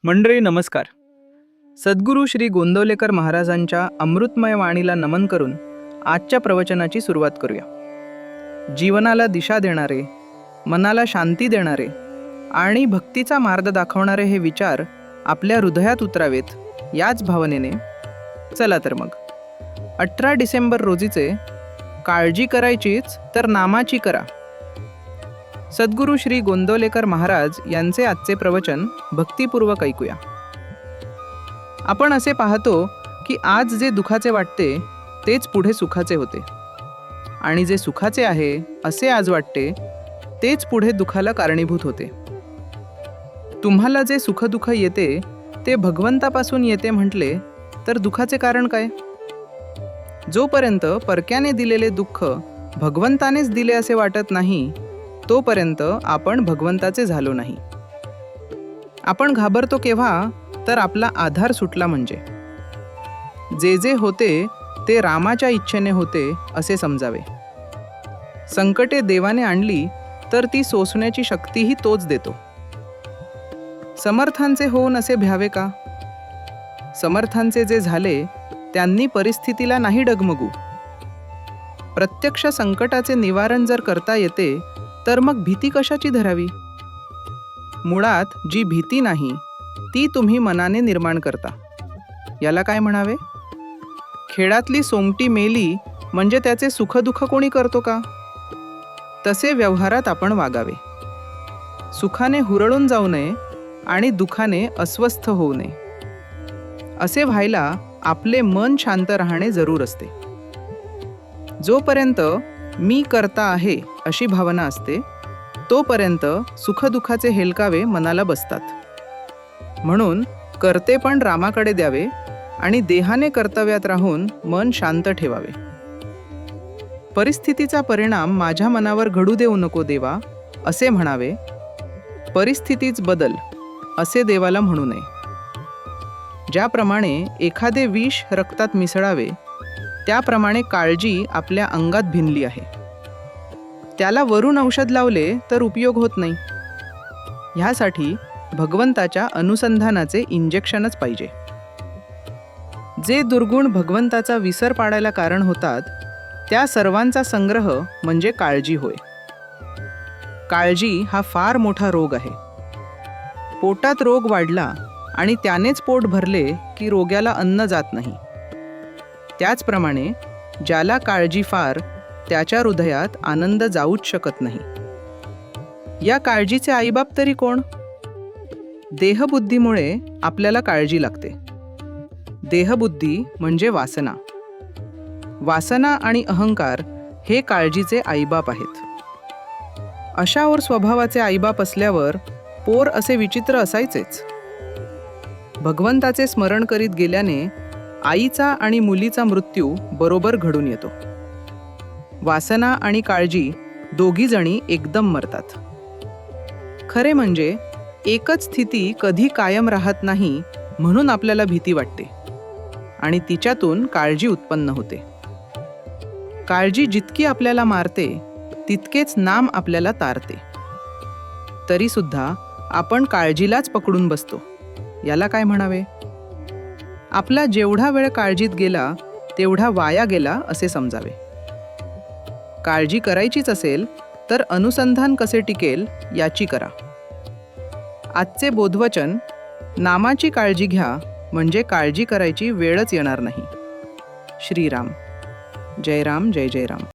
मंडळी नमस्कार. सद्गुरू श्री गोंदवलेकर महाराजांच्या अमृतमय वाणीला नमन करून आजच्या प्रवचनाची सुरुवात करूया. जीवनाला दिशा देणारे, मनाला शांती देणारे आणि भक्तीचा मार्ग दाखवणारे हे विचार आपल्या हृदयात उतरावेत याच भावनेने चला तर मग 18 डिसेंबर रोजीचे काळजी करायचीच तर नामाची करा. सद्गुरू श्री गोंदवलेकर महाराज यांचे आजचे प्रवचन भक्तिपूर्वक ऐकूया. आपण असे पाहतो की आज जे दुखाचे वाटते तेच पुढे सुखाचे होते, आणि जे सुखाचे आहे असे आज वाटते तेच पुढे दुखाला कारणीभूत होते. तुम्हाला जे सुखदुःख येते ते भगवंतापासून येते म्हटले तर दुखाचे कारण काय? जोपर्यंत परक्याने दिलेले दुःख भगवंतानेच दिले असे वाटत नाही तोपर्यंत आपण भगवंताचे झालो नाही. आपण घाबरतो केव्हा तर आपला आधार सुटला म्हणजे. जे जे होते ते रामाच्या इच्छेने होते असे समजावे. संकटे देवाने आणली तर ती सोसण्याची शक्तीही तोच देतो. समर्थांचे होऊन असे भ्यावे का? समर्थांचे जे झाले त्यांनी परिस्थितीला नाही डगमगू. प्रत्यक्ष संकटाचे निवारण जर करता येते तर मग भीती कशाची धरावी? मुळात जी भीती नाही ती तुम्ही मनाने निर्माण करता. याला काय म्हणावे? खेळातली सोंगटी मेली म्हणजे त्याचे सुखदुःख कोणी करतो का? तसे व्यवहारात आपण वागावे. सुखाने हुरळून जाऊ नये आणि दुखाने अस्वस्थ होऊ नये. असे व्हायला आपले मन शांत राहणे जरूर असते. जोपर्यंत मी करता आहे अशी भावना असते तोपर्यंत सुखदुःखाचे हेलकावे मनाला बसतात. म्हणून कर्तेपण रामाकडे द्यावे आणि देहाने कर्तव्यात राहून मन शांत ठेवावे. परिस्थितीचा परिणाम माझ्या मनावर घडू देऊ नको देवा असे म्हणावे. परिस्थितीच बदल असे देवाला म्हणू नये. ज्याप्रमाणे एखादे विष रक्तात मिसळावे त्याप्रमाणे काळजी आपल्या अंगात भिनली आहे. त्याला वरून औषध लावले तर उपयोग होत नाही. ह्यासाठी भगवंताच्या अनुसंधानाचे इंजेक्शनच पाहिजे. जे दुर्गुण भगवंताचा विसर पाडायला कारण होतात त्या सर्वांचा संग्रह म्हणजे काळजी होय. काळजी हा फार मोठा रोग आहे. पोटात रोग वाढला आणि त्यानेच पोट भरले की रोग्याला अन्न जात नाही. त्याचप्रमाणे ज्याला काळजी फार त्याच्या हृदयात आनंद जाऊच शकत नाही. या काळजीचे आईबाप तरी कोण? देहबुद्धीमुळे आपल्याला काळजी लागते. देहबुद्धी म्हणजे वासना. वासना आणि अहंकार हे काळजीचे आईबाप आहेत. अशावर स्वभावाचे आईबाप असल्यावर पोर असे विचित्र असायचेच. भगवंताचे स्मरण करीत गेल्याने आईचा आणि मुलीचा मृत्यू बरोबर घडून येतो. वासना आणि काळजी दोघीजणी एकदम मरतात. खरे म्हणजे एकच स्थिती कधी कायम राहत नाही म्हणून आपल्याला भीती वाटते आणि तिच्यातून काळजी उत्पन्न होते. काळजी जितकी आपल्याला मारते तितकेच नाम आपल्याला तारते. तरी सुद्धा आपण काळजीलाच पकडून बसतो. याला काय म्हणावे? आपला जेवढा वेळ काळजीत गेला तेवढा वाया गेला असे समजावे. काळजी करायचीच असेल तर अनुसंधान कसे टिकेल याची करा. आजचे बोधवचन, नामाची काळजी घ्या म्हणजे काळजी करायची वेळच येणार नाही. श्रीराम. जय राम, जय जय राम.